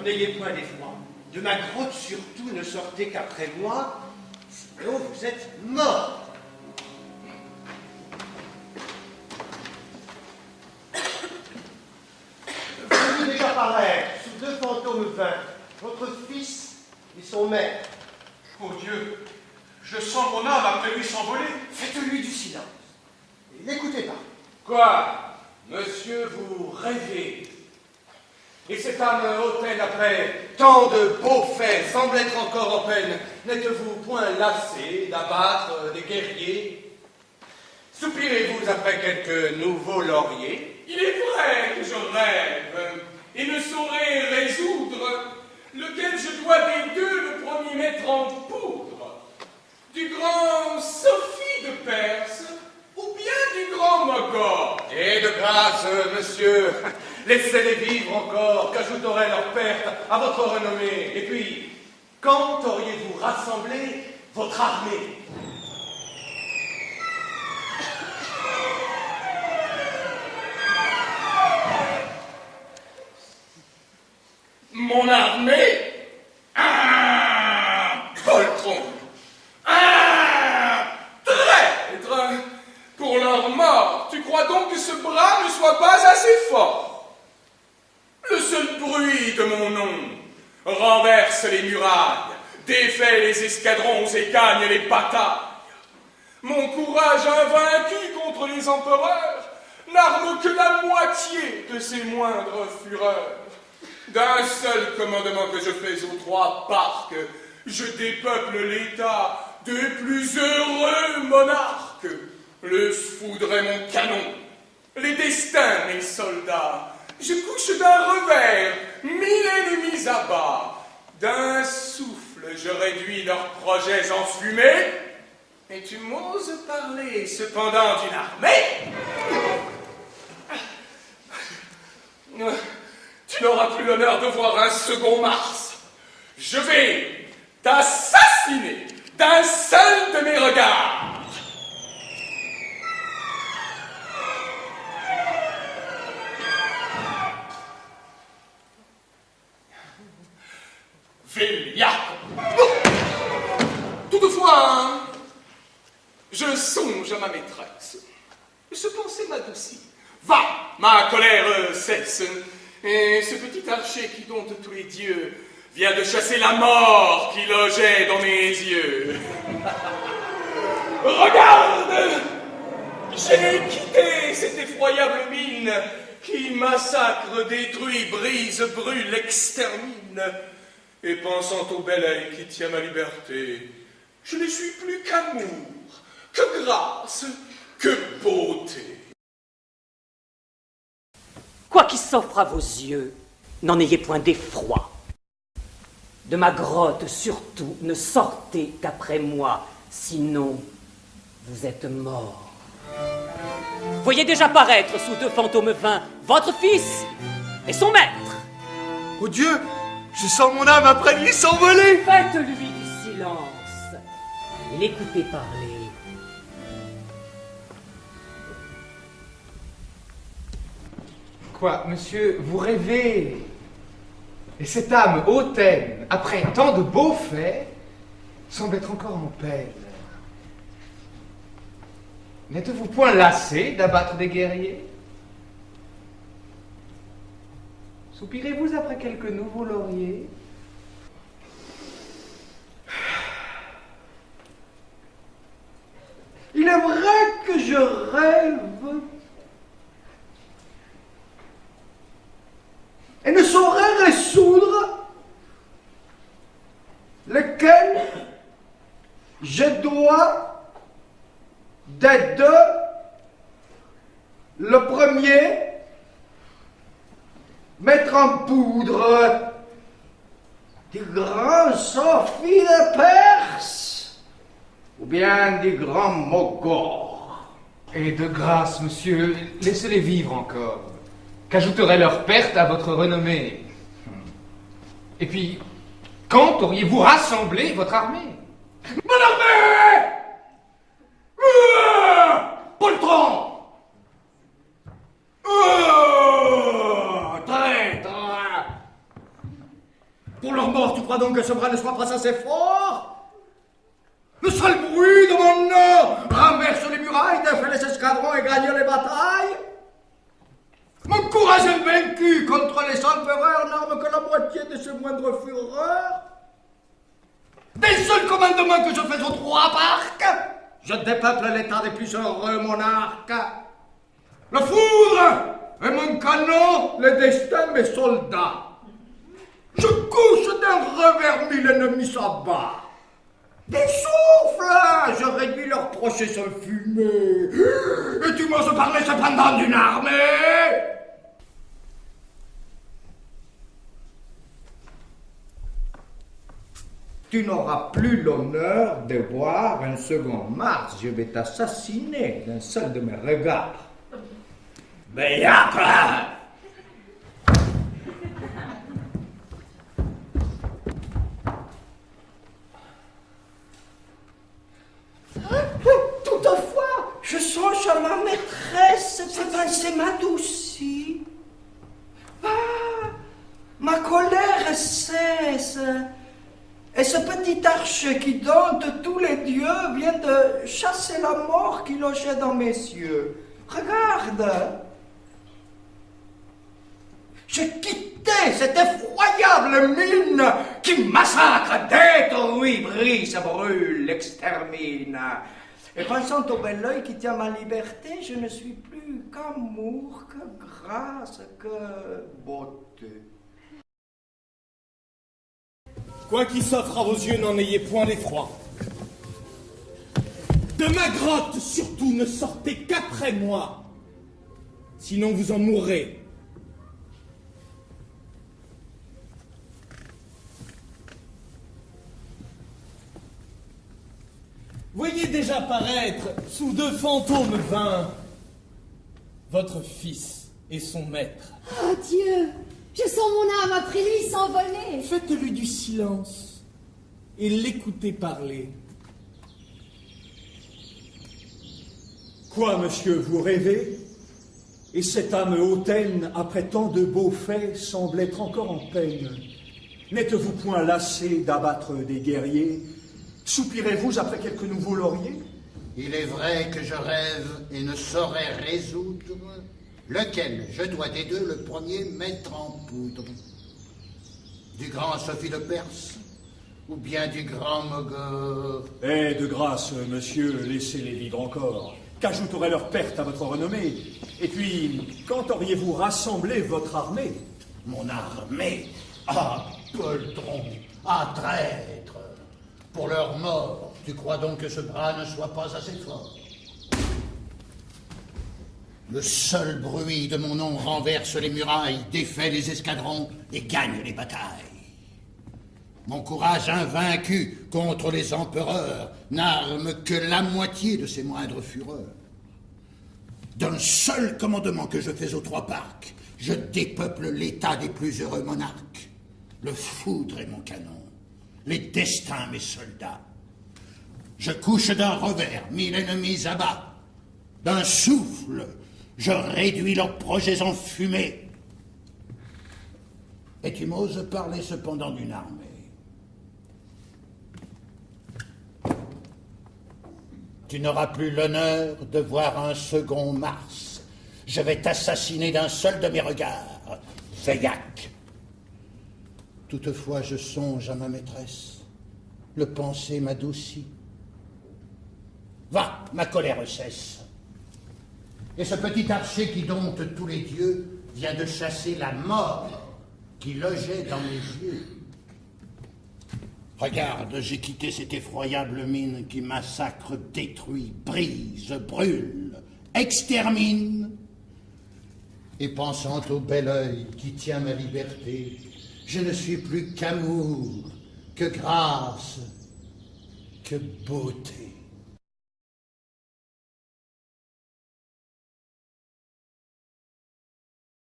n'ayez point d'effroi. De ma grotte surtout, ne sortez qu'après moi, sinon vous êtes morts. Vous déjà paraître, sous 2 fantômes vains, votre fils et son maître. Oh Dieu, je sens mon âme après lui s'envoler. Faites-lui du silence. Et n'écoutez pas. Quoi, monsieur, vous rêvez? Et cette âme hautaine, après tant de beaux faits, semble être encore en peine. N'êtes-vous point lassé d'abattre des guerriers? Soupirez-vous après quelques nouveaux lauriers? Il est vrai que je rêve et ne saurais résoudre lequel je dois des deux le premier mettre en poudre. Du grand Sophie de Perse ou bien du grand Mogor? Et de grâce, monsieur, laissez-les vivre encore, qu'ajouteraient leurs pertes à votre renommée. Et puis, quand auriez-vous rassemblé votre armée? Mon armée? Un poltron, un traître. Pour leur mort, tu crois donc que ce bras ne soit pas assez fort? Le seul bruit de mon nom renverse les murailles, défait les escadrons et gagne les batailles. Mon courage invaincu contre les empereurs n'arme que la moitié de ses moindres fureurs. D'un seul commandement que je fais aux 3 parcs, je dépeuple l'État de plus heureux monarques. Le foudre est mon canon, les destins mes soldats. Je couche d'un revers 1000 ennemis à bas. D'un souffle je réduis leurs projets en fumée. Et tu m'oses parler cependant d'une armée? Tu n'auras plus l'honneur de voir un second Mars. Je vais t'assassiner d'un seul de mes regards. Véliac. Toutefois, je songe à ma maîtresse. Ce pensée m'adoucit. Va, ma colère cesse. Et ce petit archer qui dompte tous les dieux vient de chasser la mort qui logeait dans mes yeux. Regarde! J'ai quitté cette effroyable mine qui massacre, détruit, brise, brûle, extermine. Et pensant au bel œil qui tient ma liberté, je ne suis plus qu'amour, que grâce, que beauté. Quoi qui s'offre à vos yeux, n'en ayez point d'effroi. De ma grotte, surtout, ne sortez qu'après moi, sinon vous êtes morts. Voyez déjà paraître sous 2 fantômes vains votre fils et son maître. Oh Dieu, je sens mon âme après lui s'envoler. Faites-lui du silence et l'écoutez parler. Quoi, monsieur, vous rêvez? Et cette âme hautaine, après tant de beaux faits, semble être encore en peine. N'êtes-vous point lassé d'abattre des guerriers? Soupirez-vous après quelques nouveaux lauriers? Il est vrai que je rêve et ne saurais résoudre lequel je dois des deux le premier mettre en poudre du grand Sophie de Perse ou bien du grand Mogor. Et de grâce, monsieur, laissez-les vivre encore. Qu'ajouteraient leurs pertes à votre renommée? Et puis, quand auriez-vous rassemblé votre armée? Mon armée! Poltron! Traître! Pour leur mort, tu crois donc que ce bras ne soit pas assez fort? Le seul bruit de mon nom renverse les murailles, défait les escadrons et gagne les batailles. Mon courage invaincu contre les empereurs n'arme que la moitié de ses moindres fureurs. Des seuls commandements que je fais aux 3 parcs, je dépeuple l'état des plus heureux monarques. Le foudre et mon canon, le destin de mes soldats. Je couche d'un revers 1000 ennemis s'abat. Des souffles, je réduis leurs procès en fumée. Et tu m'oses parler cependant d'une armée? Tu n'auras plus l'honneur de voir un second Mars. Je vais t'assassiner d'un seul de mes regards. Béâtre! Toutefois, je songe à ma maîtresse, ses pensées m'adoucissent. Ah, ma colère cesse. Et ce petit archer qui dompte tous les dieux vient de chasser la mort qui logeait dans mes yeux. Regarde! J'ai quitté cette effroyable mine qui massacre, détruit, brise, brûle, extermine. Et pensant au bel œil qui tient ma liberté, je ne suis plus qu'amour, que grâce, que beauté. Quoi qu'il s'offre à vos yeux, n'en ayez point l'effroi. De ma grotte, surtout, ne sortez qu'après moi. Sinon, vous en mourrez. Voyez déjà paraître, sous 2 fantômes vains, votre fils et son maître. Oh Dieu! Je sens mon âme après lui s'envoler. Faites-lui du silence et l'écoutez parler. Quoi, monsieur, vous rêvez? Et cette âme hautaine, après tant de beaux faits, semble être encore en peine. N'êtes-vous point lassé d'abattre des guerriers? Soupirez-vous après quelques nouveaux lauriers? Il est vrai que je rêve et ne saurais résoudre lequel je dois des deux le premier mettre en poudre. Du grand Sophie de Perse ou bien du grand Mogor? Eh, de grâce, monsieur, laissez-les vivre encore. Qu'ajouterait leur perte à votre renommée? Et puis, quand auriez-vous rassemblé votre armée? Mon armée? Ah, poltron! Ah, traître! Pour leur mort, tu crois donc que ce bras ne soit pas assez fort? Le seul bruit de mon nom renverse les murailles, défait les escadrons et gagne les batailles. Mon courage invaincu contre les empereurs n'arme que la moitié de ses moindres fureurs. D'un seul commandement que je fais aux 3 parcs, je dépeuple l'état des plus heureux monarques. Le foudre est mon canon, les destins mes soldats. Je couche d'un revers 1000 ennemis à bas. D'un souffle, je réduis leurs projets en fumée. Et tu m'oses parler cependant d'une armée. Tu n'auras plus l'honneur de voir un second Mars. Je vais t'assassiner d'un seul de mes regards, Veillac. Toutefois, je songe à ma maîtresse. Le penser m'adoucit. Va, ma colère cesse. Et ce petit archer qui dompte tous les dieux vient de chasser la mort qui logeait dans mes yeux. Regarde, j'ai quitté cette effroyable mine qui massacre, détruit, brise, brûle, extermine. Et pensant au bel œil qui tient ma liberté, je ne suis plus qu'amour, que grâce, que beauté.